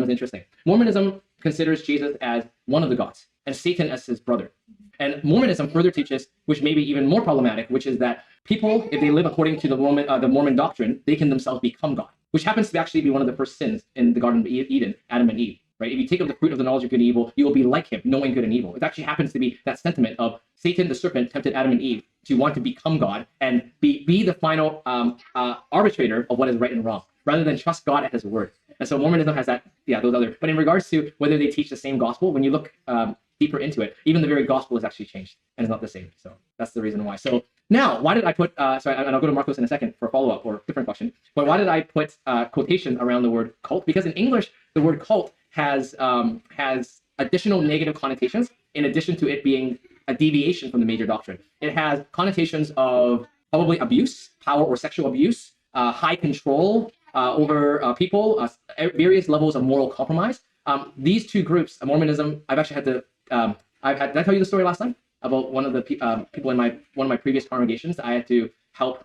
is interesting. Mormonism considers Jesus as one of the gods and Satan as his brother. And Mormonism further teaches, which may be even more problematic, which is that people, if they live according to the Mormon doctrine, they can themselves become God, which happens to actually be one of the first sins in the Garden of Eden, Adam and Eve. Right? If you take of the fruit of the knowledge of good and evil, you will be like him, knowing good and evil. It actually happens to be that sentiment of Satan, the serpent, tempted Adam and Eve to want to become God and be the final arbitrator of what is right and wrong, rather than trust God at his word. And so Mormonism has that, those other. But in regards to whether they teach the same gospel, when you look deeper into it, even the very gospel is actually changed and is not the same. So that's the reason why. So now, why did I put, sorry, and I'll go to Marcos in a second for a follow-up or different question, but why did I put quotations around the word cult? Because in English, the word cult has additional negative connotations in addition to it being a deviation from the major doctrine. It has connotations of probably abuse, power or sexual abuse, high control over people, various levels of moral compromise. These two groups, Mormonism, I've actually had to, did I tell you the story last time about one of the people in one of my previous congregations? I had to help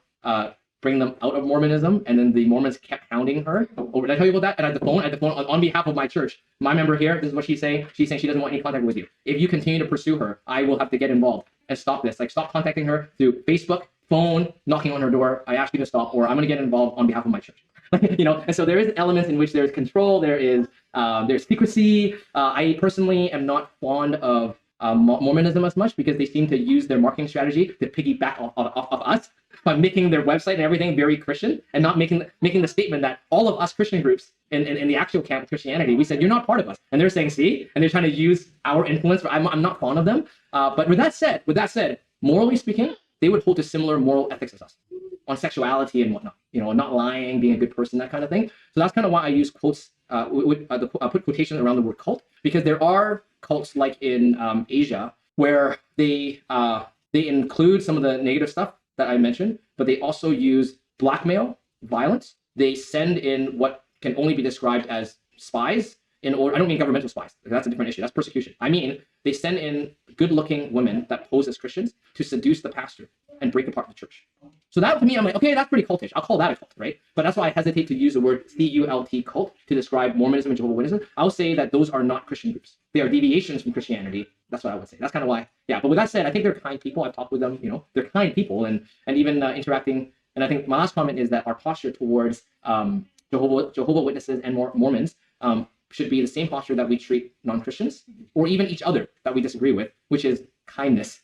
bring them out of Mormonism, and then the Mormons kept hounding her. Oh, did I tell you about that? And I had the phone on behalf of my church. My member here, this is what she's saying. She's saying she doesn't want any contact with you. If you continue to pursue her, I will have to get involved and stop this. Like, stop contacting her through Facebook, phone, knocking on her door. I ask you to stop, or I'm going to get involved on behalf of my church. And so there is elements in which there's control. There's secrecy. I personally am not fond of Mormonism as much because they seem to use their marketing strategy to piggyback off of us by making their website and everything very Christian and not making the statement that all of us Christian groups in the actual camp of Christianity, we said, you're not part of us. And they're saying, see, and they're trying to use our influence. I'm not fond of them. But with that said, morally speaking, they would hold to similar moral ethics as us on sexuality and whatnot, not lying, being a good person, that kind of thing. So that's kind of why I use quotes, I put quotations around the word cult, because there are cults like in Asia where they include some of the negative stuff that I mentioned, but they also use blackmail, violence. They send in what can only be described as spies in order. I don't mean governmental spies. That's a different issue. That's persecution. I mean, they send in good-looking women that pose as Christians to seduce the pastor and break apart the church. So that, to me, I'm like, okay, that's pretty cultish. I'll call that a cult, right? But that's why I hesitate to use the word C-U-L-T, cult, to describe Mormonism and Jehovah's Witnesses. I'll say that those are not Christian groups. They are deviations from Christianity. That's what I would say. That's kind of why. Yeah, but with that said, I think they're kind people. I've talked with them, they're kind people and even interacting. And I think my last comment is that our posture towards Jehovah Witnesses and Mormons should be the same posture that we treat non-Christians or even each other that we disagree with, which is kindness